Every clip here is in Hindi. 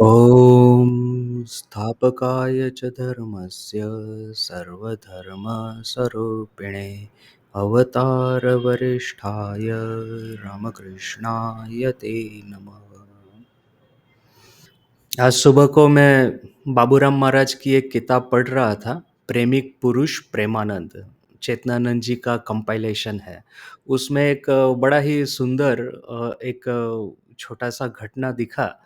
ॐ स्थापकाय च धर्मस्य सर्वधर्मस्वरूपिणे अवतारवरिष्ठाय रामकृष्णाय ते नमः। आज सुबह को मैं बाबूराम महाराज की एक किताब पढ़ रहा था, प्रेमिक पुरुष प्रेमानंद, चेतनानंद जी का कंपाइलेशन है। उसमें एक बड़ा ही सुंदर एक छोटा-सा घटना दिखा।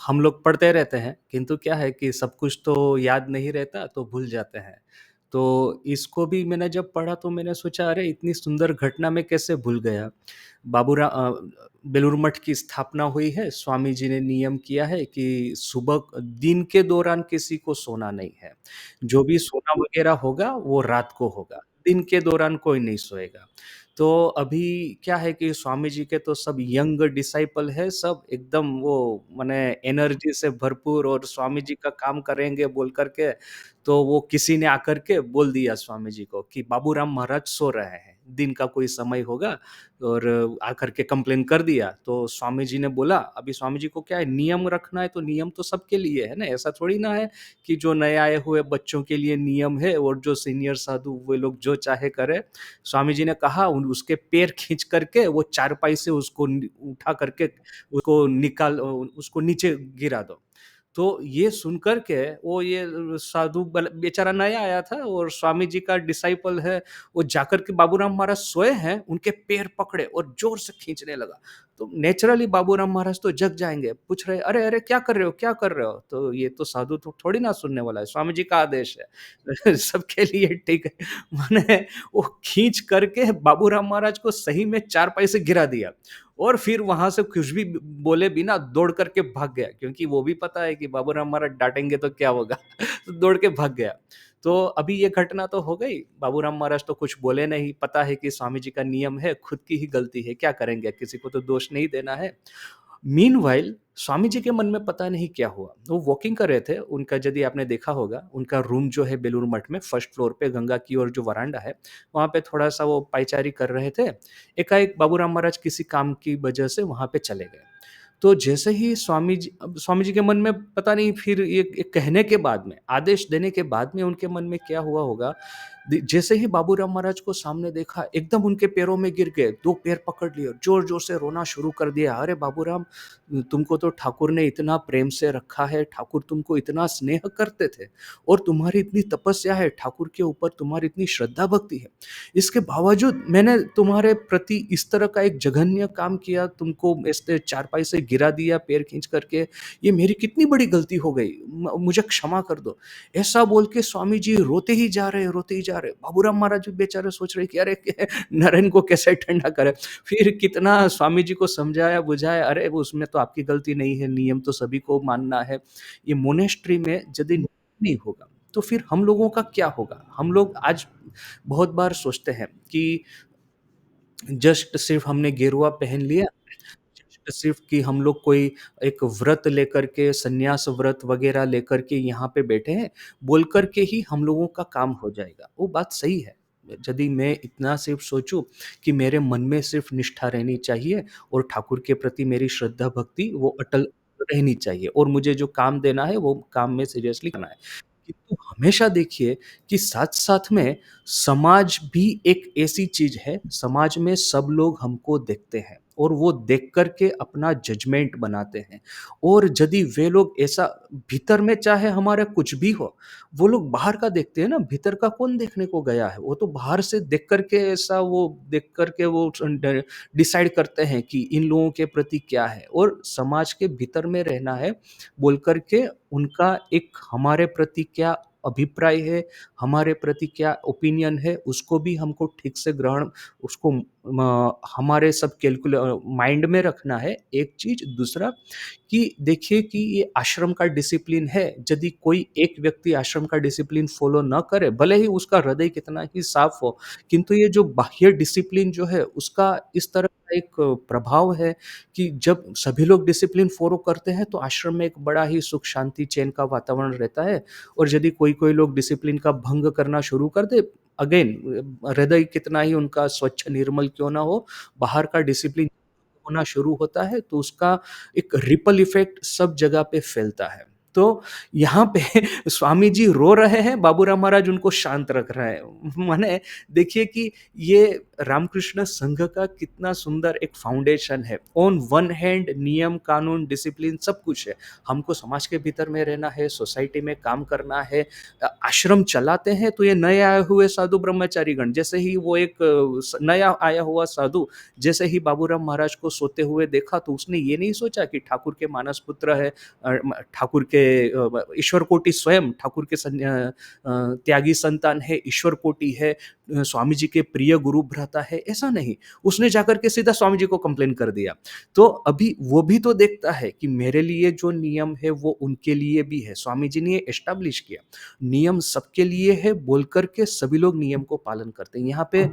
हम लोग पढ़ते रहते हैं, किंतु क्या है कि सब कुछ तो याद नहीं रहता, तो भूल जाते हैं। तो इसको भी मैंने जब पढ़ा तो मैंने सोचा अरे! इतनी सुंदर घटना मैं कैसे भूल गया? बेलूर मठ की स्थापना हुई है, स्वामी जी ने नियम किया है कि सुबह दिन के दौरान किसी को सोना नहीं है। जो भी सोना वगैरह होगा, वो रात को होगा, दिन के दौरान कोई नहीं सोएगा। तो अभी क्या है कि स्वामी जी के तो सब यंग डिसाइपल है, सब एकदम वो माने एनर्जी से भरपूर और स्वामी जी का काम करेंगे बोल कर के, तो वो किसी ने आकर के बोल दिया स्वामी जी को कि बाबूराम महाराज सो रहे हैं, दिन का कोई समय होगा और आकर के कंप्लेन कर दिया। तो स्वामी जी ने बोला, अभी स्वामी जी को क्या है नियम रखना है तो नियम तो सबके लिए है ना, ऐसा थोड़ी ना है कि जो नए आए हुए बच्चों के लिए नियम है और जो सीनियर साधु वे लोग जो चाहे करें। स्वामी जी ने कहा उसके पैर खींच करके वो चारपाई से उसको उठा करके उसको उसको नीचे गिरा दो। तो ये सुनकर के वो ये साधु बेचारा नया आया था और स्वामी जी का डिसाइपल है, वो जाकर के बाबूराम महाराज सोए हैं, उनके पैर पकड़े और जोर से खींचने लगा। तो नेचुरली बाबूराम महाराज तो जग जाएँगे, पूछ रहे, "अरे! अरे! क्या कर रहे हो? क्या कर रहे हो?" तो ये तो साधु तो थोड़ी ना सुनने वाला है, स्वामी जी का आदेश है। सबके लिए ठीक है। माने वो खींच करके बाबूराम महाराज को सही में चारपाई से गिरा दिया। और फिर वहाँ से कुछ भी बोले बिना दौड़ करके भाग गया, क्योंकि वो भी पता है कि बाबूराम महाराज डाँटेंगे तो क्या होगा? तो दौड़ के भाग गया। तो अभी ये घटना तो हो गई, बाबूराम महाराज तो कुछ बोले नहीं, पता है कि स्वामी जी का नियम है, खुद की ही गलती है, क्या करेंगे? किसी को तो दोष नहीं देना है। मीनव्हाइल स्वामी जी के मन में पता नहीं क्या हुआ, वो वॉकिंग कर रहे थे, उनका यदि आपने देखा होगा, उनका रूम जो है बेलूर मठ में फर्स्ट फ्लोर पे गंगा की ओर जो वरांडा है, वहाँ पे थोड़ा-सा वो पायचारी कर रहे थे। एकाएक बाबूराम महाराज किसी काम की वजह से वहाँ पे चले गए। तो जैसे ही स्वामी जी के मन में पता नहीं फिर ये कहने के बाद में, आदेश देने के बाद में उनके मन में क्या हुआ होगा, जैसे ही बाबूराम महाराज को सामने देखा, एकदम उनके पैरों में गिर गए, 2 पैर पकड़ लिए और ज़ोर-ज़ोर से रोना शुरू कर दिया। "अरे बाबूराम, तुमको तो ठाकुर ने इतना प्रेम से रखा है, ठाकुर तुमको इतना स्नेह करते थे और तुम्हारी इतनी तपस्या है, ठाकुर के ऊपर तुम्हारी इतनी श्रद्धा भक्ति है। इसके बावजूद मैंने तुम्हारे प्रति इस तरह का एक जघन्य काम किया, तुमको ऐसे चारपाई से गिरा दिया पैर खींच करके, ये मेरी कितनी बड़ी गलती हो गई, मुझे क्षमा कर दो।" ऐसा बोल के स्वामी जी रोते ही जा रहे, रोते ही जा रहे। बाबूराम महाराज भी बेचारे सोच रहे कि अरे नरेन को कैसे ठंडा करें। फिर कितना स्वामी जी को समझाया, बुझाया, अरे वो उसमें तो आपकी गलती नहीं है, नियम तो सभी को मानना है। ये मोनेस्ट्री में यदि नहीं होगा, तो फिर हम लोगों का क्या होगा? हम लोग आज बहुत बार सोचते हैं कि जस्ट सिर्फ़ हमने गेरुआ पहन लिया, जस्ट सिर्फ़ कि हम लोग कोई एक व्रत लेकर के संन्यास व्रत वग़ैरह लेकर के यहाँ पे बैठे हैं, बोल कर के ही हम लोगों का काम हो जाएगा। वो बात सही है। यदि मैं इतना सिर्फ़ सोचूँ कि मेरे मन में सिर्फ़ निष्ठा रहनी चाहिए और ठाकुर के प्रति मेरी श्रद्धा भक्ति वो अटल रहनी चाहिए और मुझे जो काम देना है, वो काम में सीरियसली करना है। किंतु हमेशा देखिए कि साथ-साथ में समाज भी एक ऐसी चीज़ है, समाज में सब लोग हमको देखते हैं और वो देख कर के अपना जजमेंट बनाते हैं और यदि वे लोग ऐसा भीतर में चाहे हमारा कुछ भी हो, वो लोग बाहर का देखते हैं ना, भीतर का कौन देखने को गया है? वो तो बाहर से देख कर के ऐसा वो देख कर के वो डिसाइड करते हैं कि इन लोगों के प्रति क्या है और समाज के भीतर में रहना है, बोल कर के उनका एक हमारे प्रति क्या अभिप्राय है, हमारे प्रति क्या ओपिनियन है, उसको भी हमको ठीक से ग्रहण उसको हमारे सब माइंड में रखना है, एक चीज़। दूसरा कि देखिए कि ये आश्रम का डिसिप्लिन है, यदि कोई एक व्यक्ति आश्रम का डिसिप्लिन फ़ॉलो ना करे, भले ही उसका हृदय कितना ही साफ़ हो, किंतु ये जो बाह्य डिसिप्लिन जो है, उसका इस तरह का एक प्रभाव है कि जब सभी लोग डिसिप्लिन फ़ॉलो करते हैं, तो आश्रम में एक बड़ा ही सुख, शांति, चैन का वातावरण रहता है और यदि कोई-कोई लोग डिसिप्लिन का भंग करना शुरू कर दे, अगेन हृदय कितना ही उनका स्वच्छ, निर्मल क्यों ना हो, बाहर का डिसिप्लिन होना शुरू होता है तो उसका एक रिपल इफ़ेक्ट सब जगह पे फैलता है। तो यहाँ पे स्वामी जी रो रहे हैं, बाबूराम महाराज उनको शांत रख रहे हैं। माने देखिए कि ये रामकृष्ण संघ का कितना सुंदर एक फाउंडेशन है। ऑन वन हैंड नियम, कानून, डिसिप्लिन सब कुछ है। हमको समाज के भीतर में रहना है, सोसाइटी में काम करना है, आश्रम चलाते हैं तो ये नए आए हुए साधु ब्रह्मचारीगण जैसे ही वो एक नया आया हुआ साधु जैसे ही बाबूराम महाराज को सोते हुए देखा तो उसने ये नहीं सोचा कि ठाकुर के मानस पुत्र है, ठाकुर के ईश्वर कोटि स्वयं ठाकुर के त्यागी संतान है, ईश्वर कोटि है, स्वामी जी के प्रिय गुरु भ्राता है, ऐसा नहीं। उसने जाकर के सीधा स्वामी जी को कंप्लेन कर दिया। तो अभी वो भी तो देखता है कि मेरे लिए जो नियम है वो उनके लिए भी है। स्वामी जी ने एस्टैब्लिश किया। नियम सबके लिए है बोल कर के सभी लोग नियम को पालन करते हैं। यहाँ पे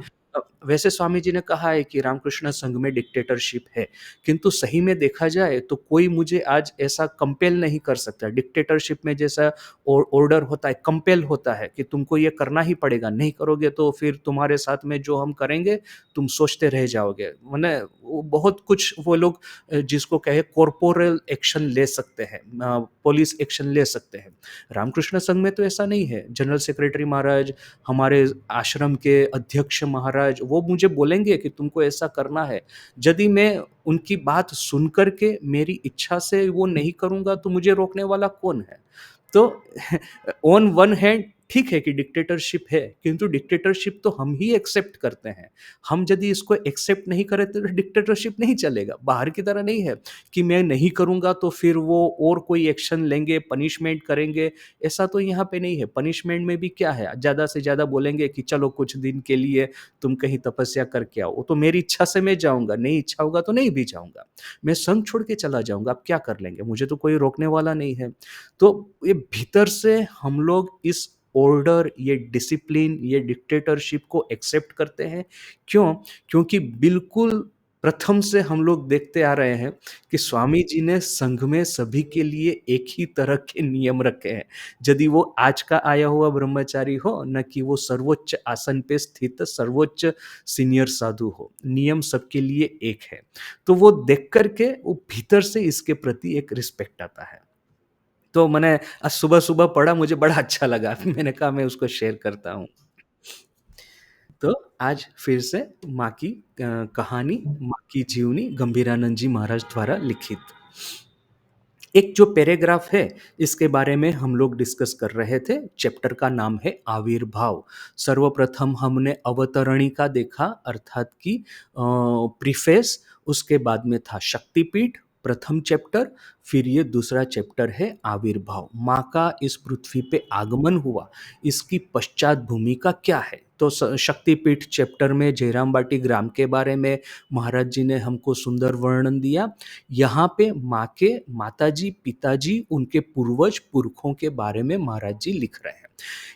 वैसे स्वामी जी ने कहा है कि रामकृष्ण संघ में डिक्टेटरशिप है, किंतु सही में देखा जाए तो कोई मुझे आज ऐसा कंपेल नहीं कर सकता। डिक्टेटरशिप में जैसा ऑर्डर होता है, कंपेल होता है कि तुमको ये करना ही पड़ेगा, नहीं करोगे तो फिर तुम्हारे साथ में जो हम करेंगे, तुम सोचते रह जाओगे। माने वो बहुत कुछ वो लोग जिसको कहे कॉर्पोरल एक्शन ले सकते हैं, पुलिस एक्शन ले सकते हैं। रामकृष्ण संघ में तो ऐसा नहीं है। जनरल सेक्रेटरी महाराज, हमारे आश्रम के अध्यक्ष महाराज, वो मुझे बोलेंगे कि तुमको ऐसा करना है। यदि मैं उनकी बात सुन कर के मेरी इच्छा से वो नहीं करूँगा तो मुझे रोकने वाला कौन है? तो ऑन वन हैंड ठीक है कि डिक्टेटरशिप है, किंतु डिक्टेटरशिप तो हम ही एक्सेप्ट करते हैं। हम यदि इसको एक्सेप्ट नहीं करें तो डिक्टेटरशिप नहीं चलेगा। बाहर की तरह नहीं है कि मैं नहीं करूँगा तो फिर वो और कोई एक्शन लेंगे, पनिशमेंट करेंगे, ऐसा तो यहाँ पे नहीं है। पनिशमेंट में भी क्या है, ज़्यादा से ज़्यादा बोलेंगे कि चलो कुछ दिन के लिए तुम कहीं तपस्या करके आओ। वो तो मेरी इच्छा से मैं जाऊँगा, नहीं इच्छा होगा तो नहीं भी जाऊँगा। मैं संघ छोड़ के चला जाऊँगा, अब क्या कर लेंगे? मुझे तो कोई रोकने वाला नहीं है। तो ये भीतर से हम लोग इस ऑर्डर, ये डिसिप्लिन, ये डिक्टेटरशिप को एक्सेप्ट करते हैं। क्यों? क्योंकि बिल्कुल प्रथम से हम लोग देखते आ रहे हैं कि स्वामी जी ने संघ में सभी के लिए एक ही तरह के नियम रखे हैं। यदि वो आज का आया हुआ ब्रह्मचारी हो, न कि वो सर्वोच्च आसन पे स्थित सर्वोच्च सीनियर साधु हो, नियम सबके लिए एक है। तो वो देख कर के वो भीतर से इसके प्रति एक रिस्पेक्ट आता है। तो मैंने आज सुबह-सुबह पढ़ा, मुझे बड़ा अच्छा लगा। मैंने कहा मैं उसको शेयर करता हूँ। तो आज फिर से माँ की कहानी, माँ की जीवनी गंभीरानंद जी महाराज द्वारा लिखित। एक जो पैराग्राफ है, इसके बारे में हम लोग डिस्कस कर रहे थे। चैप्टर का नाम है आविर्भाव। सर्वप्रथम हमने अवतरणिका देखा अर्थात कि प्रीफेस, उसके बाद में था शक्तिपीठ, प्रथम चैप्टर, फिर ये दूसरा चैप्टर है आविर्भाव। माँ का इस पृथ्वी पे आगमन हुआ, इसकी पश्चात भूमिका क्या है? तो शक्तिपीठ चैप्टर में जयराम बाटी ग्राम के बारे में महाराज जी ने हमको सुंदर वर्णन दिया। यहाँ पे माँ के माताजी, पिताजी, उनके पूर्वज, पुरखों के बारे में महाराज जी लिख रहे हैं।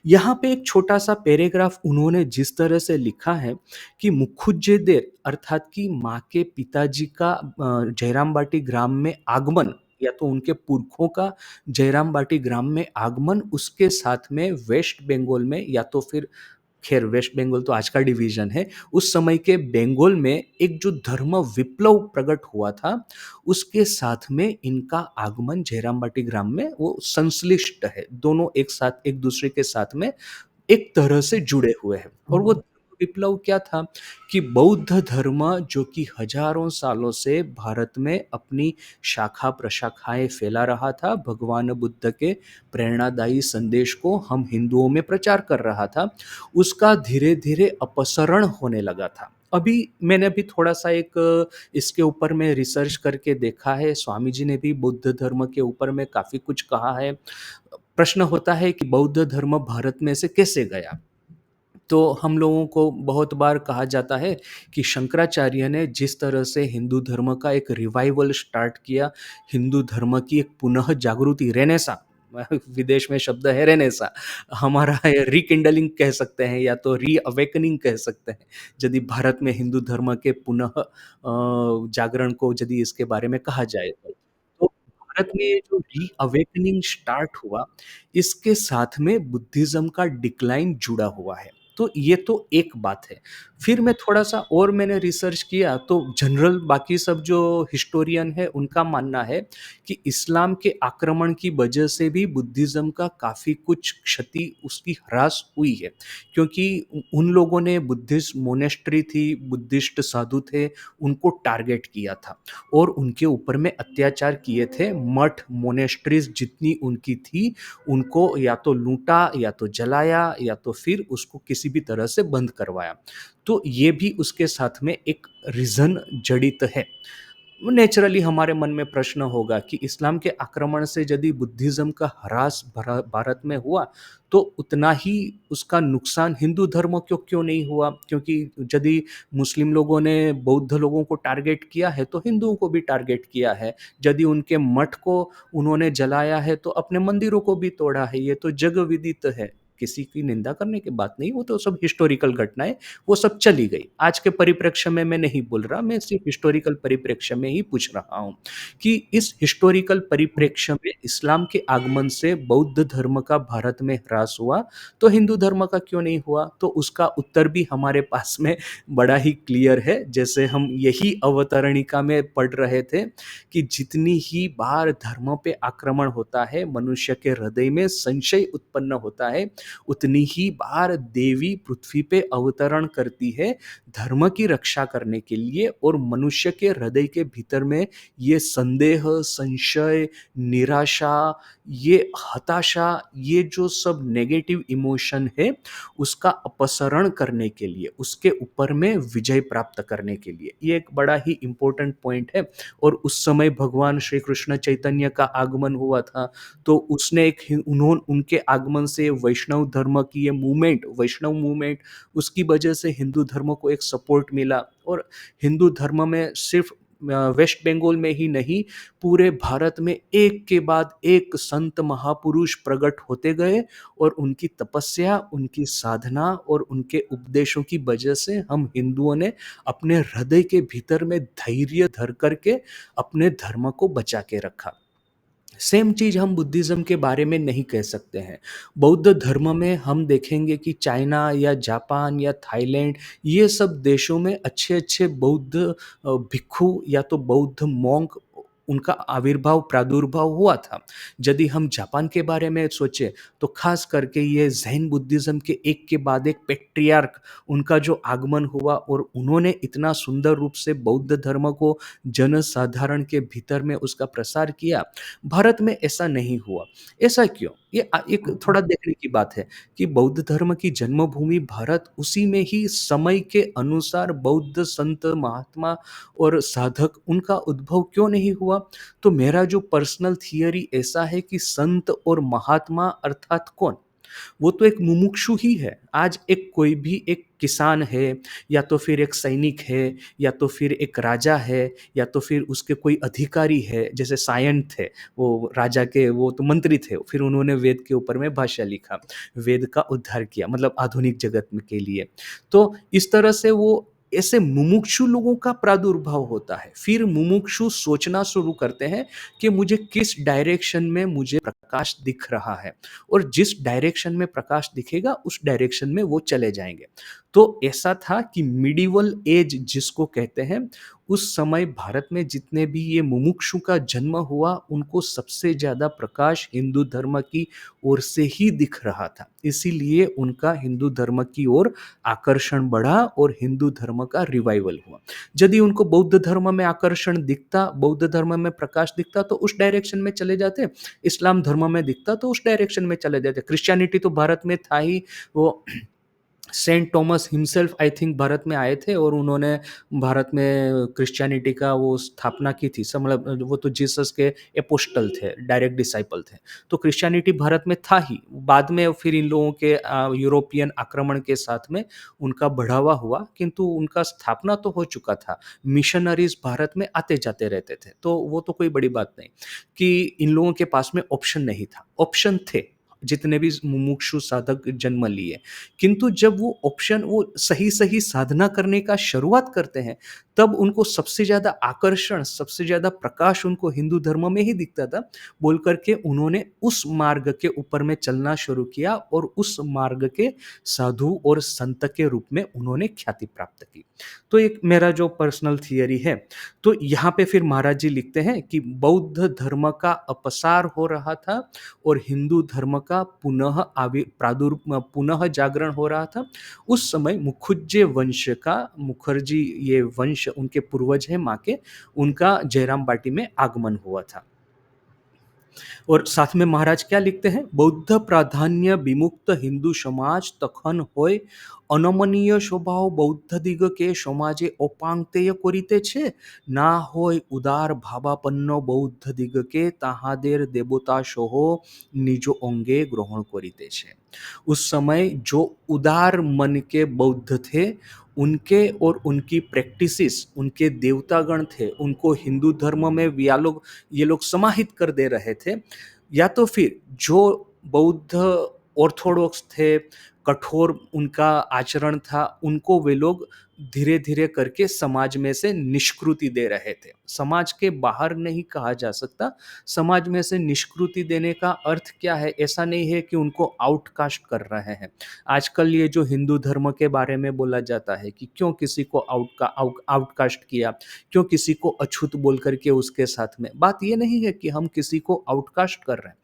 यहाँ पे एक छोटा-सा पैराग्राफ उन्होंने जिस तरह से लिखा है कि मुखुज्जेदेर अर्थात कि माँ के पिताजी का जयराम बाटी ग्राम में आगमन या तो उनके पुरखों का जयराम बाटी ग्राम में आगमन, उसके साथ में वेस्ट बंगाल में या तो फिर खैर वेस्ट बंगाल तो आज का डिवीज़न है, उस समय के बंगाल में एक जो धर्म विप्लव प्रकट हुआ था, उसके साथ में इनका आगमन जयराम बाटी ग्राम में वो संश्लिष्ट है। दोनों एक साथ एक-दूसरे के साथ में एक तरह से जुड़े हुए हैं और वो विप्लव क्या था कि बौद्ध धर्म जो कि हजारों सालों से भारत में अपनी शाखा प्रशाखाएं फैला रहा था, भगवान बुद्ध के प्रेरणादायी संदेश को हम हिंदुओं में प्रचार कर रहा था, उसका धीरे धीरे अपसरण होने लगा था। अभी मैंने भी थोड़ा सा एक इसके ऊपर में रिसर्च करके देखा है, स्वामी जी ने भी बुद्ध धर्म के ऊपर में काफ़ी कुछ कहा है। प्रश्न होता है कि बौद्ध धर्म भारत में से कैसे गया? तो हम लोगों को बहुत बार कहा जाता है कि शंकराचार्य ने जिस तरह से हिंदू धर्म का एक रिवाइवल स्टार्ट किया, हिंदू धर्म की एक पुनः जागृति रेनेसां विदेश में शब्द है रेनेसां, हमारा रिकिंडलिंग कह सकते हैं या तो रीअवेकनिंग कह सकते हैं। यदि भारत में हिंदू धर्म के पुनः जागरण को यदि इसके बारे में कहा जाए तो। तो भारत में ये जो रीअवेकनिंग स्टार्ट हुआ, इसके साथ में बुद्धिज़्म का डिक्लाइन जुड़ा हुआ है। तो ये तो एक बात है। फिर मैं थोड़ा-सा और मैंने रिसर्च किया तो जनरल बाकी सब जो हिस्टोरियन है उनका मानना है कि इस्लाम के आक्रमण की वजह से भी बुद्धिज़्म का काफ़ी कुछ क्षति उसकी ह्रास हुई है। क्योंकि उन लोगों ने बुद्धिस्ट मोनेस्ट्री थी, बुद्धिस्ट साधु थे, उनको टारगेट किया था और उनके ऊपर में अत्याचार किए थे। मठ, मोनेस्ट्रीज़ जितनी उनकी थी, उनको या तो लूटा या तो जलाया या तो फिर उसको किसी भी तरह से बंद करवाया। तो ये भी उसके साथ में एक रीज़न जड़ित है। नेचुरली हमारे मन में प्रश्न होगा कि इस्लाम के आक्रमण से यदि बुद्धिज़्म का ह्रास भारत में हुआ, तो उतना ही उसका नुकसान हिंदू धर्म को क्यों नहीं हुआ? क्योंकि यदि मुस्लिम लोगों ने बौद्ध लोगों को टारगेट किया है, तो हिंदुओं को भी टारगेट किया है। यदि उनके मठ को उन्होंने जलाया है, तो अपने मंदिरों को भी तोड़ा है। ये तो जग विदित है। किसी की निंदा करने की बात नहीं, वो तो सब हिस्टोरिकल घटनाएँ वो सब चली गई। आज के परिप्रेक्ष्य में मैं नहीं बोल रहा, मैं सिर्फ़ हिस्टोरिकल परिप्रेक्ष्य में ही पूछ रहा हूँ, कि इस हिस्टोरिकल परिप्रेक्ष्य में इस्लाम के आगमन से बौद्ध धर्म का भारत में ह्रास हुआ, तो हिंदू धर्म का क्यों नहीं हुआ? तो उसका उत्तर भी हमारे पास में बड़ा ही क्लियर है। जैसे हम यही अवतरणिका में पढ़ रहे थे कि जितनी ही बार धर्म पे आक्रमण होता है, मनुष्य के हृदय में संशय उत्पन्न होता है, उतनी ही बार देवी पृथ्वी पे अवतरण करती है धर्म की रक्षा करने के लिए और मनुष्य के हृदय के भीतर में ये संदेह, संशय, निराशा, ये हताशा, ये जो सब नेगेटिव इमोशन है, उसका अपसरण करने के लिए, उसके ऊपर में विजय प्राप्त करने के लिए। ये एक बड़ा ही इम्पोर्टेंट पॉइंट है और उस समय भगवान श्री कृष्ण चैतन्य का आगमन हुआ था। तो उसने एक उनके आगमन से वैष्णव धर्म की ये मूवमेंट, वैष्णव मूवमेंट, उसकी वजह से हिंदू धर्म को एक सपोर्ट मिला और हिंदू धर्म में सिर्फ वेस्ट बंगाल में ही नहीं, पूरे भारत में एक के बाद एक संत महापुरुष प्रकट होते गए और उनकी तपस्या, उनकी साधना और उनके उपदेशों की वजह से हम हिंदुओं ने अपने हृदय के भीतर में धैर्य धर करके अपने धर्म को बचा के रखा। सेम चीज़ हम बुद्धिज़्म के बारे में नहीं कह सकते हैं। बौद्ध धर्म में हम देखेंगे कि चाइना या जापान या थाईलैंड, ये सब देशों में अच्छे-अच्छे बौद्ध भिक्षु या तो बौद्ध मॉन्क, उनका आविर्भाव, प्रादुर्भाव हुआ था। यदि हम जापान के बारे में सोचें, तो ख़ास करके ये ज़ैन बुद्धिज़्म के एक के बाद एक पैट्रियार्क, उनका जो आगमन हुआ और उन्होंने इतना सुंदर रूप से बौद्ध धर्म को जनसाधारण के भीतर में उसका प्रसार किया। भारत में ऐसा नहीं हुआ। ऐसा क्यों? ये एक थोड़ा देखने की बात है कि बौद्ध धर्म की जन्मभूमि भारत, उसी में ही समय के अनुसार बौद्ध संत, महात्मा और साधक, उनका उद्भव क्यों नहीं हुआ? तो मेरा जो पर्सनल थियरी ऐसा है कि संत और महात्मा अर्थात कौन? वो तो एक मुमुक्षु ही है। आज एक कोई भी एक किसान है, या तो फिर एक सैनिक है, या तो फिर एक राजा है, या तो फिर उसके कोई अधिकारी है, जैसे सायंत थे, वो राजा के वो तो मंत्री थे, फिर उन्होंने वेद के ऊपर में भाष्य लिखा, वेद का उद्धार किया मतलब आधुनिक जगत में के लिए। तो इस तरह से वो ऐसे मुमुक्षु लोगों का प्रादुर्भाव होता है। फिर मुमुक्षु सोचना शुरू करते हैं कि मुझे किस डायरेक्शन में मुझे प्रकाश दिख रहा है और जिस डायरेक्शन में प्रकाश दिखेगा उस डायरेक्शन में वो चले जाएँगे। तो ऐसा था कि मिडीवल एज जिसको कहते हैं, उस समय भारत में जितने भी ये मुमुक्षु का जन्म हुआ, उनको सबसे ज़्यादा प्रकाश हिंदू धर्म की ओर से ही दिख रहा था। इसीलिए उनका हिंदू धर्म की ओर आकर्षण बढ़ा और हिंदू धर्म का रिवाइवल हुआ। यदि उनको बौद्ध धर्म में आकर्षण दिखता, बौद्ध धर्म में प्रकाश दिखता, तो उस डायरेक्शन में चले जाते। इस्लाम धर्म में दिखता तो उस डायरेक्शन में चले जाते। क्रिश्चियनिटी तो भारत में था ही, वो saint Thomas himself I think Bharat में आए थे और उन्होंने भारत में क्रिश्चियनिटी का वो स्थापना की थी। मतलब वो तो जीसस के एपोस्टल थे, डायरेक्ट डिसाइपल थे। तो क्रिश्चियनिटी भारत में था ही। बाद में फिर इन लोगों के यूरोपियन आक्रमण के साथ में उनका बढ़ावा हुआ, किंतु उनका स्थापना तो हो चुका था। मिशनरीज़ भारत में आते-जाते रहते थे। तो वो तो कोई बड़ी बात नहीं कि इन लोगों के पास में ऑप्शन नहीं था। ऑप्शन थे, जितने भी मुमुक्षु साधक जन्म लिए। किंतु जब वो ऑप्शन वो सही-सही साधना करने का शुरुआत करते हैं, तब उनको सबसे ज़्यादा आकर्षण, सबसे ज़्यादा प्रकाश उनको हिंदू धर्म में ही दिखता था, बोल कर के उन्होंने उस मार्ग के ऊपर में चलना शुरू किया और उस मार्ग के साधु और संत के रूप में उन्होंने ख्याति प्राप्त की। तो एक मेरा जो पर्सनल थियरी है, तो यहाँ पे फिर महाराज जी लिखते हैं कि बौद्ध धर्म का अपसार हो रहा था और हिंदू धर्म का पुनः जागरण हो रहा था। उस समय मुखुज्जे वंश का, मुखर्जी ये वंश उनके पूर्वज हैं माँ के, उनका जयराम बाटी में आगमन हुआ था। और साथ में महाराज क्या लिखते हैं, बौद्ध प्राधान्य विमुक्त हिंदू समाज तखन होय अनमनीय स्वभाव बौद्ध दिग के समाजे अपांगतेय करिते छे, ना होय उदार भावापन्न बौद्ध दिग के ताहादेर देवता सह निज अंगे ग्रहण करिते छे। उस समय जो उदार मन के बौद्ध थे, उनके और उनकी प्रैक्टिसेस, उनके देवतागण थे, उनको हिंदू धर्म में ये लोग समाहित कर दे रहे थे। या तो फिर जो बौद्ध ऑर्थोडॉक्स थे, कठोर उनका आचरण था, उनको वे लोग धीरे धीरे करके समाज में से निष्कृति दे रहे थे। समाज के बाहर नहीं कहा जा सकता, समाज में से निष्कृति देने का अर्थ क्या है, ऐसा नहीं है कि उनको आउटकास्ट कर रहे हैं। आजकल ये जो हिंदू धर्म के बारे में बोला जाता है कि क्यों किसी को आउटकास्ट किया, क्यों किसी को अछूत बोल करके उसके साथ में, बात ये नहीं है कि हम किसी को आउटकास्ट कर रहे हैं।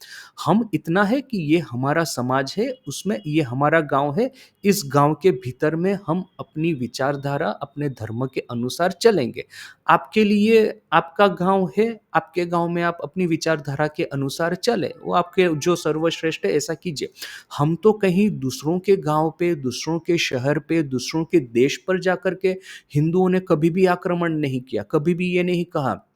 हम इतना है कि ये हमारा समाज है, उसमें ये हमारा गांव है, इस गांव के भीतर में हम अपनी विचारधारा अपने धर्म के अनुसार चलेंगे। आपके लिए आपका गांव है, आपके गांव में आप अपनी विचारधारा के अनुसार चले, वो आपके जो सर्वश्रेष्ठ है ऐसा कीजिए। हम तो कहीं दूसरों के गांव पे, दूसरों के शहर पे, दूसरों के देश पर जाकर के हिंदुओं ने कभी भी आक्रमण नहीं किया, कभी भी ये नहीं कहा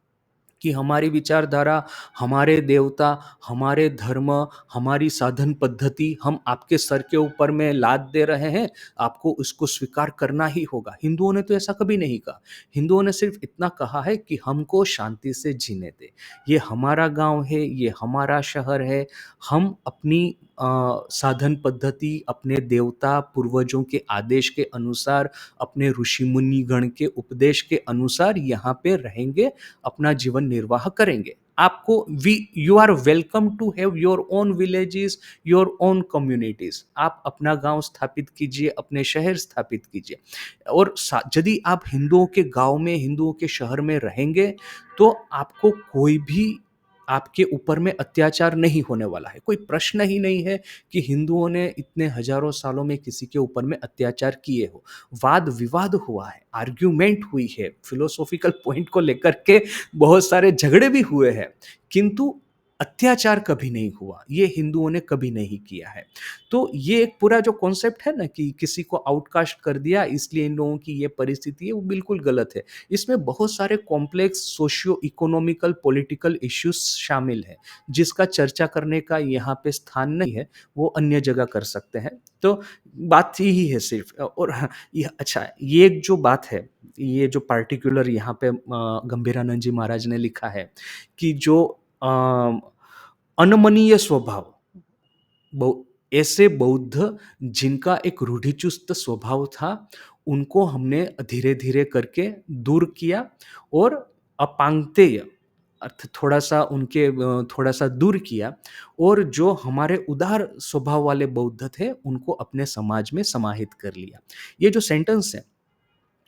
कि हमारी विचारधारा, हमारे देवता, हमारे धर्म, हमारी साधन पद्धति हम आपके सर के ऊपर में लाद दे रहे हैं, आपको उसको स्वीकार करना ही होगा। हिंदुओं ने तो ऐसा कभी नहीं कहा। हिंदुओं ने सिर्फ इतना कहा है कि हमको शांति से जीने दे। ये हमारा गांव है, ये हमारा शहर है, हम अपनी साधन पद्धति, अपने देवता पूर्वजों के आदेश के अनुसार, अपने ऋषि मुनि गण के उपदेश के अनुसार यहाँ पे रहेंगे, अपना जीवन निर्वाह करेंगे। आपको you are welcome to have your own villages, your own communities. आप अपना गांव स्थापित कीजिए, अपने शहर स्थापित कीजिए। और यदि आप हिंदुओं के गांव में, हिंदुओं के शहर में रहेंगे, तो आपको कोई भी आपके ऊपर में अत्याचार नहीं होने वाला है। कोई प्रश्न ही नहीं है कि हिंदुओं ने इतने हजारों सालों में किसी के ऊपर में अत्याचार किए हो। वाद विवाद हुआ है, आर्ग्यूमेंट हुई है, फिलोसॉफिकल पॉइंट को लेकर के बहुत सारे झगड़े भी हुए हैं, किंतु अत्याचार कभी नहीं हुआ। ये हिंदुओं ने कभी नहीं किया है। तो ये एक पूरा जो कॉन्सेप्ट है ना कि किसी को आउटकास्ट कर दिया इसलिए इन लोगों की ये परिस्थिति है, वो बिल्कुल गलत है। इसमें बहुत सारे complex socio economical political issues शामिल हैं, जिसका चर्चा करने का यहाँ पे स्थान नहीं है, वो अन्य जगह कर सकते हैं। तो बात यही है सिर्फ। और हाँ, ये अच्छा, ये एक जो बात है, ये जो पार्टिकुलर यहाँ पे गंभीरानंद जी महाराज ने लिखा है कि जो अ, अनमनीय स्वभाव, ऐसे बौद्ध जिनका एक रूढ़िचुस्त स्वभाव था, उनको हमने धीरे धीरे करके दूर किया और अपांगतेय अर्थ थोड़ा सा उनके थोड़ा सा दूर किया, और जो हमारे उदार स्वभाव वाले बौद्ध थे उनको अपने समाज में समाहित कर लिया। ये जो सेंटेंस है,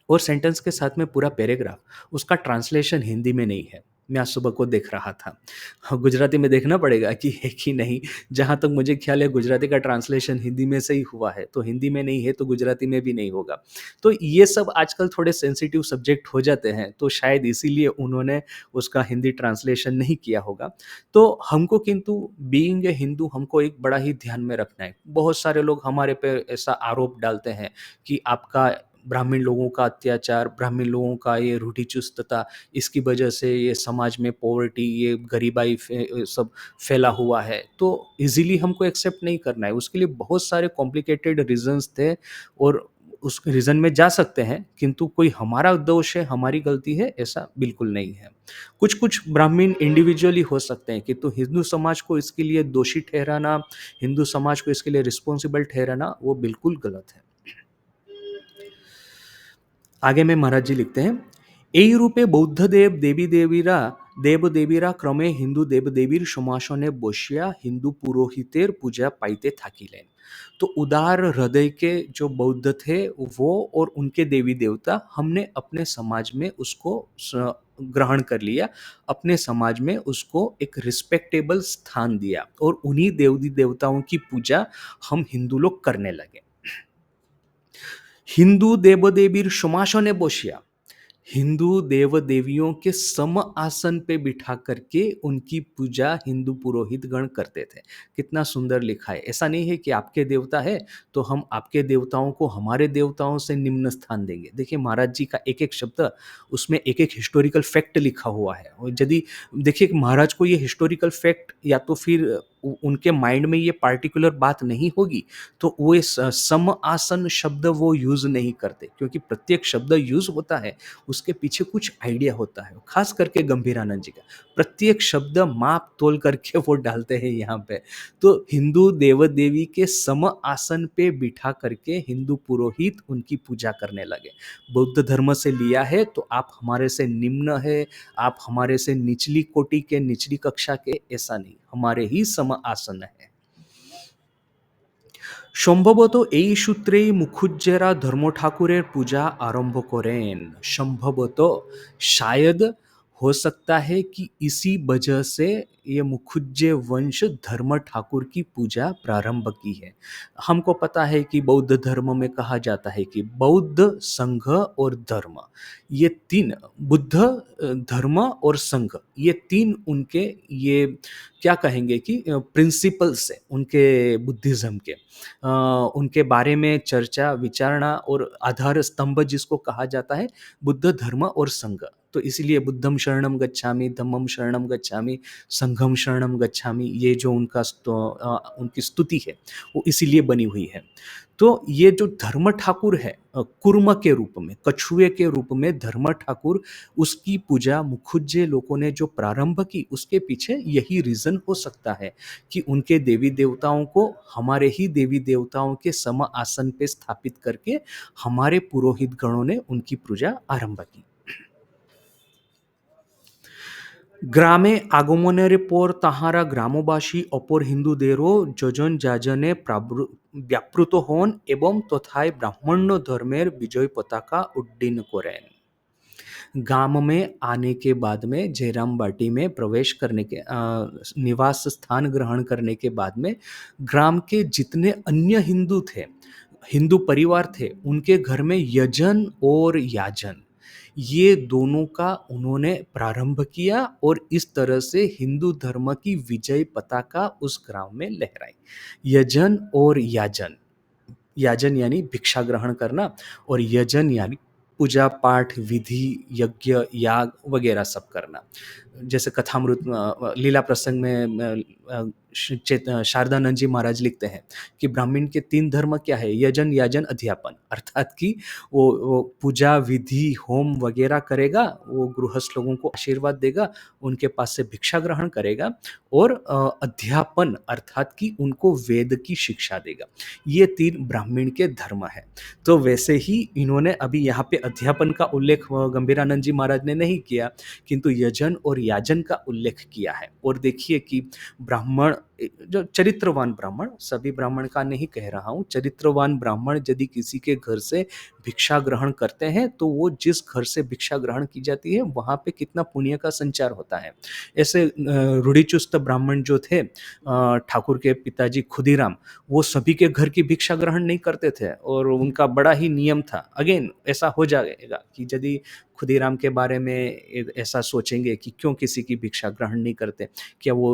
और सेंटेंस के साथ में पूरा पैराग्राफ, उसका ट्रांसलेशन हिंदी में नहीं है। मैं आज सुबह को देख रहा था। हाँ, गुजराती में देखना पड़ेगा कि है कि नहीं। जहाँ तक मुझे ख्याल है गुजराती का ट्रांसलेशन हिंदी में से ही हुआ है, तो हिंदी में नहीं है तो गुजराती में भी नहीं होगा। तो ये सब आजकल थोड़े सेंसिटिव सब्जेक्ट हो जाते हैं, तो शायद इसीलिए उन्होंने उसका हिंदी ट्रांसलेशन नहीं किया होगा। तो हमको किंतु बीइंग ए हिंदू हमको एक बड़ा ही ध्यान में रखना है। बहुत सारे लोग हमारे पे ऐसा आरोप डालते हैं कि आपका ब्राह्मण लोगों का अत्याचार, ब्राह्मण लोगों का ये रूढ़िचुस्तता, इसकी वजह से ये समाज में पॉवर्टी, ये गरीबाई सब फैला हुआ है। तो इजीली हमको एक्सेप्ट नहीं करना है, उसके लिए बहुत सारे कॉम्प्लिकेटेड रीजंस थे, और उस रीजन में जा सकते हैं, किंतु कोई हमारा दोष है, हमारी गलती है, ऐसा बिल्कुल नहीं है। कुछ कुछ ब्राह्मण इंडिविजुअली हो सकते हैं, किंतु हिंदू समाज को इसके लिए दोषी ठहराना, हिंदू समाज को इसके लिए रिस्पॉन्सिबल ठहराना, वो बिल्कुल गलत है। आगे में महाराज जी लिखते हैं, এইরূপে বৌদ্ধদেব দেবদেবীরা ক্রমে হিন্দু দেবদেবীর समासने বসিয়া हिंदू पुरोहितेर पूजा पाइते থাকিলেন। तो उदार हृदय के जो बौद्ध थे वो और उनके देवी देवता हमने अपने समाज में उसको ग्रहण कर लिया, अपने समाज में उसको एक रिस्पेक्टेबल स्थान दिया और उन्हीं देवी देवताओं की पूजा हम हिंदू लोग करने लगे। हिंदू देवदेवीर समासने बसिया, हिंदू देव देवियों के सम आसन पे बिठा करके उनकी पूजा हिंदू पुरोहित गण करते थे। कितना सुंदर लिखा है। ऐसा नहीं है कि आपके देवता है तो हम आपके देवताओं को हमारे देवताओं से निम्न स्थान देंगे। देखिए महाराज जी का एक एक शब्द, उसमें एक एक हिस्टोरिकल फैक्ट लिखा हुआ है, और यदि देखिए महाराज को ये हिस्टोरिकल फैक्ट या तो फिर उनके माइंड में ये पार्टिकुलर बात नहीं होगी तो वो इस सम आसन शब्द वो यूज नहीं करते, क्योंकि प्रत्येक शब्द यूज होता है उसके पीछे कुछ आइडिया होता है। खास करके गंभीरानंद जी का प्रत्येक शब्द माप तोल करके वो डालते हैं यहाँ पे। तो हिंदू देव देवी के सम आसन पे बिठा करके हिंदू पुरोहित उनकी पूजा करने लगे। बौद्ध धर्म से लिया है तो आप हमारे से निम्न है, आप हमारे से निचली कोटि के, निचली कक्षा के, ऐसा नहीं, हमारे ही सम आसन है। সম্ভবত এই সূত্রেই মুখুজ্জেরা ধর্ম ঠাকুরের पूजा आरंभ करें। संभवत शायद हो सकता है कि इसी वजह से ये मुखुज्जे वंश धर्म ठाकुर की पूजा प्रारंभ की है। हमको पता है कि बौद्ध धर्म में कहा जाता है कि बौद्ध, संघ और धर्म, ये तीन, बुद्ध, धर्म और संघ, ये तीन उनके, ये क्या कहेंगे कि प्रिंसिपल्स है उनके बुद्धिज्म के। उनके बारे में चर्चा विचारणा और आधार स्तंभ जिसको कहा जाता है बुद्ध, धर्म और संघ। तो इसीलिए बुद्धम शरणम गच्छामि, धम्मम शरणम गच्छामि, संघम शरणम गच्छामि, ये जो उनका उनकी स्तुति है वो इसीलिए बनी हुई है। तो ये जो धर्म ठाकुर है, कुर्म के रूप में, कछुए के रूप में धर्म ठाकुर, उसकी पूजा मुखुज्जे लोगों ने जो प्रारंभ की, उसके पीछे यही रीजन हो सकता है कि उनके देवी देवताओं को हमारे ही देवी देवताओं के सम आसन पे स्थापित करके हमारे पुरोहित गणों ने उनकी पूजा आरंभ की। গ্রামে আগমনের পর তাহারা গ্রামবাসী অপর হিন্দুদেরও যজন যাজনে ব্যাপৃত হন এবং তথায় ব্রাহ্মণ্য ধর্মের বিজয় পতাকা উড্ডীন করেন। गांव में आने के बाद में जयराम बाटी में प्रवेश करने के निवास स्थान ग्रहण करने के बाद में ग्राम के जितने अन्य हिंदू थे, हिंदू परिवार थे, उनके घर में यजन और याजन, ये दोनों का उन्होंने प्रारंभ किया और इस तरह से हिंदू धर्म की विजय पताका उस ग्राम में लहराई। यजन और याजन, याजन यानी भिक्षा ग्रहण करना और यजन यानी पूजा पाठ विधि यज्ञ याग वगैरह सब करना। जैसे कथामृत लीला प्रसंग में शारदानंद जी महाराज लिखते हैं कि ब्राह्मण के तीन धर्म क्या है, यजन याजन अध्यापन, अर्थात कि वो पूजा विधि होम वगैरह करेगा, वो गृहस्थ लोगों को आशीर्वाद देगा, उनके पास से भिक्षा ग्रहण करेगा और अध्यापन अर्थात कि उनको वेद की शिक्षा देगा। ये तीन ब्राह्मण के धर्म है। तो वैसे ही इन्होंने अभी यहाँ पे अध्यापन का उल्लेख गंभीरानंद जी महाराज ने नहीं किया, किंतु यजन और याजन का उल्लेख किया है। और देखिए कि ब्राह्मण, जो चरित्रवान ब्राह्मण, सभी ब्राह्मण का नहीं कह रहा हूँ, चरित्रवान ब्राह्मण यदि किसी के घर से भिक्षा ग्रहण करते हैं तो वो जिस घर से भिक्षा ग्रहण की जाती है वहाँ पे कितना पुण्य का संचार होता है। ऐसे रूढ़िचुस्त ब्राह्मण जो थे, ठाकुर के पिताजी खुदीराम, वो सभी के घर की भिक्षा ग्रहण नहीं करते थे और उनका बड़ा ही नियम था। अगेन ऐसा हो जाएगा कि यदि खुदीराम के बारे में ऐसा सोचेंगे कि क्यों किसी की भिक्षा ग्रहण नहीं करते, क्या वो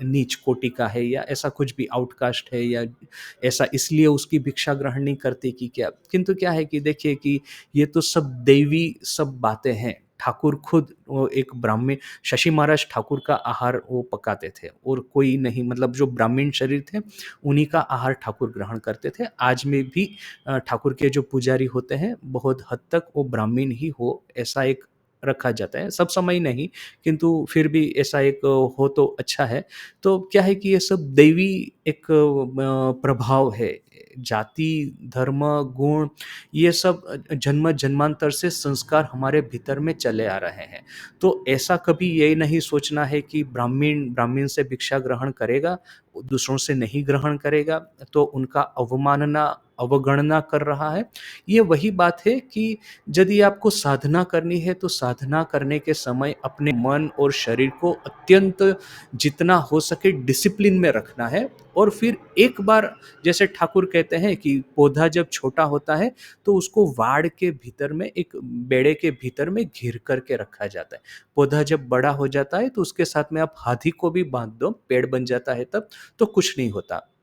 नीच कोटि का है या ऐसा कुछ भी आउटकास्ट है, या ऐसा इसलिए उसकी भिक्षा ग्रहण नहीं करते कि क्या। किंतु क्या है कि देखिए कि ये तो सब दैवी सब बातें हैं। ठाकुर खुद वो एक ब्राह्मण, शशि महाराज ठाकुर का आहार वो पकाते थे और कोई नहीं, मतलब जो ब्राह्मण शरीर थे उन्हीं का आहार ठाकुर ग्रहण करते थे। आज में भी ठाकुर के जो पुजारी होते हैं बहुत हद तक वो ब्राह्मण ही हो, ऐसा एक रखा जाता है, सब समय नहीं, किंतु फिर भी ऐसा एक हो तो अच्छा है। तो क्या है कि ये सब दैवी एक प्रभाव है। जाति, धर्म, गुण ये सब जन्म-जन्मांतर से संस्कार हमारे भीतर में चले आ रहे हैं। तो ऐसा कभी ये नहीं सोचना है कि ब्राह्मण ब्राह्मण से भिक्षा ग्रहण करेगा, दूसरों से नहीं ग्रहण करेगा, तो उनका अवमानना, अवगणना कर रहा है। ये वही बात है कि यदि आपको साधना करनी है, तो साधना करने के समय अपने मन और शरीर को अत्यंत जितना हो सके डिसिप्लिन में रखना है और फिर एक बार जैसे ठाकुर कहते हैं कि पौधा जब छोटा होता है, तो उसको वाड़ के भीतर में एक बेड़े के भीतर में घिर करके रखा जाता है। पौधा जब बड़ा हो जाता है, तो उसके साथ में आप हाथी को भी बाँध दो, पेड़ बन जाता है तब, तो कुछ नहीं होता।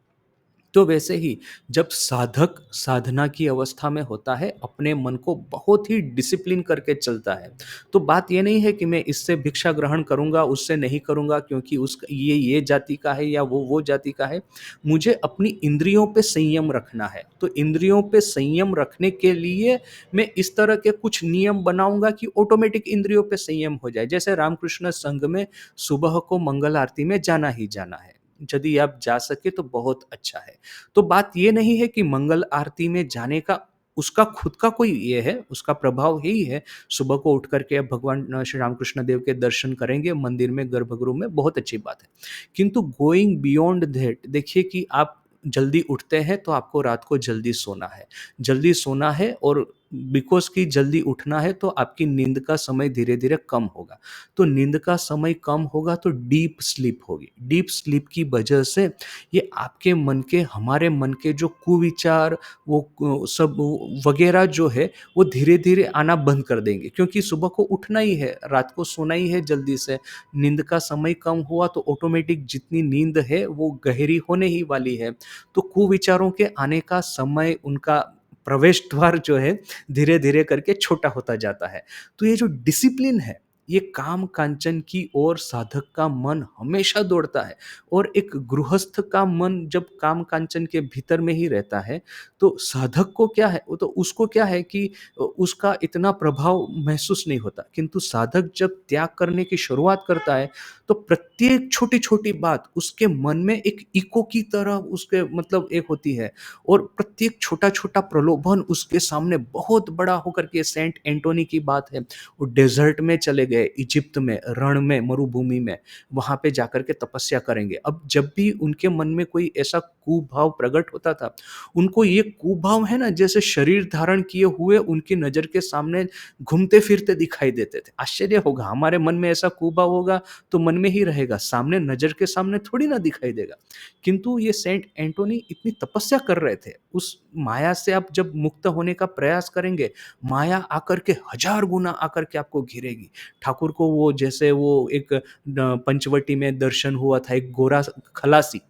तो वैसे ही जब साधक साधना की अवस्था में होता है, अपने मन को बहुत ही डिसिप्लिन करके चलता है। तो बात ये नहीं है कि मैं इससे भिक्षा ग्रहण करूँगा, उससे नहीं करूँगा क्योंकि उस ये जाति का है या वो जाति का है। मुझे अपनी इंद्रियों पे संयम रखना है। तो इंद्रियों पे संयम रखने के लिए मैं इस तरह के कुछ नियम बनाऊँगा कि ऑटोमेटिक इंद्रियों पे संयम हो जाए। जैसे रामकृष्ण संघ में सुबह को मंगल आरती में जाना ही जाना है। यदि आप जा सके तो बहुत अच्छा है। तो बात ये नहीं है कि मंगल आरती में जाने का उसका खुद का कोई ये है, उसका प्रभाव यही है, सुबह को उठ कर के आप भगवान श्री रामकृष्ण देव के दर्शन करेंगे मंदिर में, गर्भगृह में, बहुत अच्छी बात है। किंतु गोइंग बियॉन्ड दैट देखिए कि आप जल्दी उठते हैं तो आपको रात को जल्दी सोना है। जल्दी सोना है और बिकॉज़ कि जल्दी उठना है तो आपकी नींद का समय धीरे-धीरे कम होगा। तो नींद का समय कम होगा तो डीप स्लीप होगी। डीप स्लीप की वजह से ये आपके मन के हमारे मन के जो कुविचार वो सब वगैरह जो है वो धीरे-धीरे आना बंद कर देंगे क्योंकि सुबह को उठना ही है, रात को सोना ही है जल्दी से। नींद का समय कम हुआ तो ऑटोमेटिक जितनी नींद है वो गहरी होने ही वाली है। तो कुविचारों के आने का समय उनका प्रवेश द्वार जो है धीरे-धीरे करके छोटा होता जाता है। तो ये जो डिसिप्लिन है, ये काम कांचन की ओर साधक का मन हमेशा दौड़ता है और एक गृहस्थ का मन जब काम कांचन के भीतर में ही रहता है, तो साधक को क्या है, वो तो उसको क्या है कि उसका इतना प्रभाव महसूस नहीं होता। किंतु साधक जब त्याग करने की शुरुआत करता है, तो प्रत्येक छोटी-छोटी बात उसके मन में एक इको की तरह उसके मतलब एक होती है और प्रत्येक छोटा-छोटा प्रलोभन उसके सामने बहुत बड़ा होकर के सेंट एंटोनी की बात है, वो डेज़र्ट में चले गए, इजिप्त में, रण में, मरुभूमि में, वहाँ पे जाकर के तपस्या करेंगे। अब जब भी उनके मन में कोई ऐसा कुभाव प्रकट होता था, उनको ये कुभाव है ना जैसे शरीर धारण किए हुए उनकी नज़र के सामने घूमते-फिरते दिखाई देते थे। आश्चर्य होगा, हमारे मन में ऐसा कुभाव होगा तो मन में ही रहेगा, सामने नज़र के सामने थोड़ी ना दिखाई देगा। किंतु ये सेंट एंटोनी इतनी तपस्या कर रहे थे, उस माया से आप जब मुक्त होने का प्रयास करेंगे, माया आकर के हज़ार गुना आकर के आपको घिरेगी। ठाकुर को वो जैसे वो एक पंचवटी में दर्शन हुआ था, एक गोरा खलासी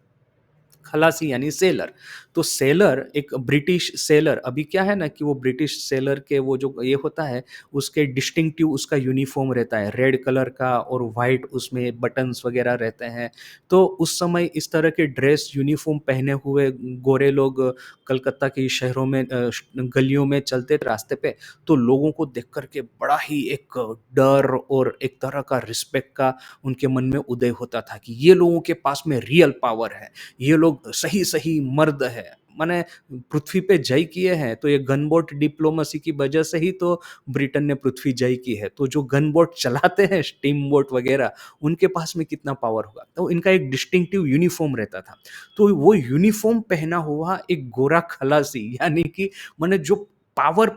खलासी यानी सेलर। तो सेलर एक ब्रिटिश सेलर अभी क्या है ना कि वो ब्रिटिश सेलर के वो जो ये होता है, उसके डिस्टिंक्टिव उसका यूनिफ़ॉर्म रहता है, रेड कलर का और व्हाइट उसमें बटन्स वग़ैरह रहते हैं। तो उस समय इस तरह के ड्रेस यूनिफ़ॉर्म पहने हुए गोरे लोग कलकत्ता की शहरों में गलियों में चलते थे रास्ते पे, तो लोगों को देख कर के बड़ा ही एक डर और एक तरह का रिस्पेक्ट का उनके मन में उदय होता था कि ये लोगों के पास में रियल पावर है। ये लोग सही-सही मर्द हैं। माने पृथ्वी पे जय किए हैं, तो ये गनबोट डिप्लोमेसी की वजह से ही तो ब्रिटेन ने पृथ्वी जय की है। तो जो गनबोट चलाते हैं, स्टीम बोट वगैरह, उनके पास में कितना पावर होगा। तो इनका एक डिस्टिंक्टिव यूनिफ़ॉर्म रहता था। तो वो यूनिफ़ॉर्म पहना हुआ एक गोरा खलासी यानी कि माने जो पावर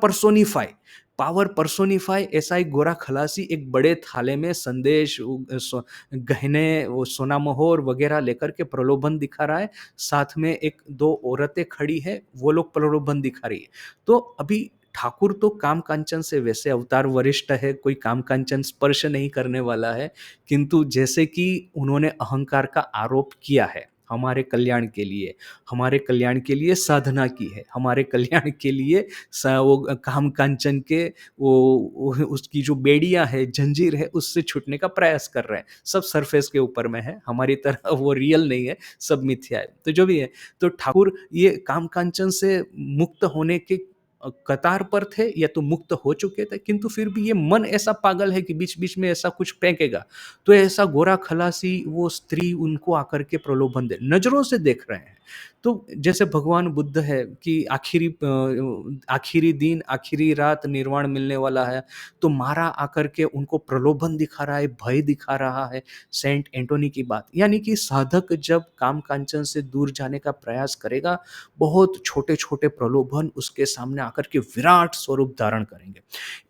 पर्सोनिफ़ाई ऐसा एक गोरा खलासी एक बड़े थाले में संदेश गहने, वो सोना मोहर वगैरह लेकर के प्रलोभन दिखा रहा है। साथ में 1-2 औरतें खड़ी हैं, वो लोग प्रलोभन दिखा रही है। तो अभी ठाकुर तो काम कांचन से वैसे अवतार वरिष्ठ है, कोई काम कांचन स्पर्श नहीं करने वाला है, किंतु जैसे कि उन्होंने अहंकार का आरोप किया है, हमारे कल्याण के लिए साधना की है, हमारे कल्याण के लिए वो काम कांचन के वो उसकी जो बेड़ियाँ है, जंजीर है, उससे छूटने का प्रयास कर रहे हैं। सब सरफेस के ऊपर में है, हमारी तरह वो रियल नहीं है, सब मिथ्या है। तो जो भी है, तो ठाकुर ये काम कांचन से मुक्त होने के कतार पर थे या तो मुक्त हो चुके थे, किंतु फिर भी ये मन ऐसा पागल है कि बीच-बीच में ऐसा कुछ फेंकेगा, तो ऐसा गोरा खलासी वो स्त्री उनको आकर के प्रलोभन दे नज़रों से देख रहे हैं। तो जैसे भगवान बुद्ध है कि आखिरी दिन, आखिरी रात निर्वाण मिलने वाला है, तो मारा आकर के उनको प्रलोभन दिखा रहा है, भय दिखा रहा है, सेंट एंटोनी की बात। यानी कि साधक जब काम-कांचन से दूर जाने का प्रयास करेगा, बहुत छोटे-छोटे प्रलोभन उसके सामने आकर के विराट स्वरूप धारण करेंगे।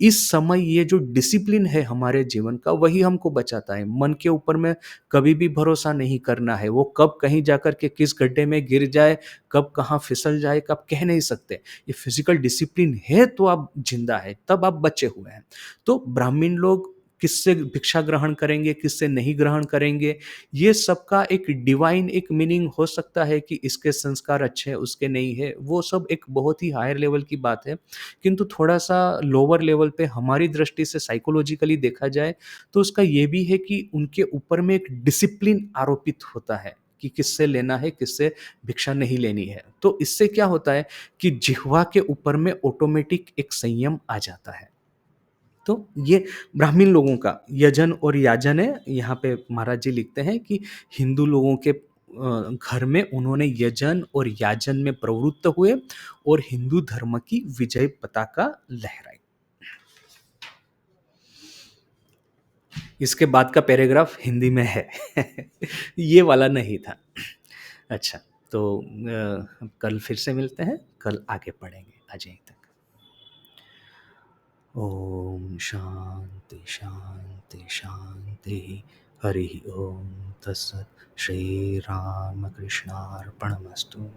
इस समय ये जो डिसिप्लिन है हमारे जीवन का, वही हमको बचाता है। मन के ऊपर में कभी भी भरोसा नहीं करना है, वो कब कहीं जाकर के किस गड्ढे में गिर जाए, कब कहाँ फिसल जाए, कब कह नहीं सकते। ये फिज़िकल डिसिप्लिन है तो आप ज़िंदा हैं, तब आप बचे हुए हैं। तो ब्राह्मण लोग किससे भिक्षा ग्रहण करेंगे, किससे नहीं ग्रहण करेंगे, ये सबका एक डिवाइन एक मीनिंग हो सकता है कि इसके संस्कार अच्छे हैं, उसके नहीं है, वो सब एक बहुत ही हायर लेवल की बात है। किंतु थोड़ा-सा लोअर लेवल पे हमारी दृष्टि से साइकोलॉजिकली देखा जाए, तो उसका ये भी है कि उनके ऊपर में एक डिसिप्लिन आरोपित होता है कि किससे लेना है, किससे भिक्षा नहीं लेनी है। तो इससे क्या होता है कि जिह्वा के ऊपर में ऑटोमेटिक एक संयम आ जाता है। तो ये ब्राह्मण लोगों का यजन और याजन है। यहाँ पे महाराज जी लिखते हैं कि हिंदू लोगों के घर में उन्होंने यजन और याजन में प्रवृत्त हुए और हिंदू धर्म की विजय पताका लहराई। इसके बाद का पैराग्राफ हिंदी में है। ये वाला नहीं था। अच्छा, तो कल फिर से मिलते हैं, कल आगे पढ़ेंगे। आज यहीं तक। ओम शांति शांति शांति। हरि ओम तत्सत। श्री राम कृष्णार्पणमस्तु।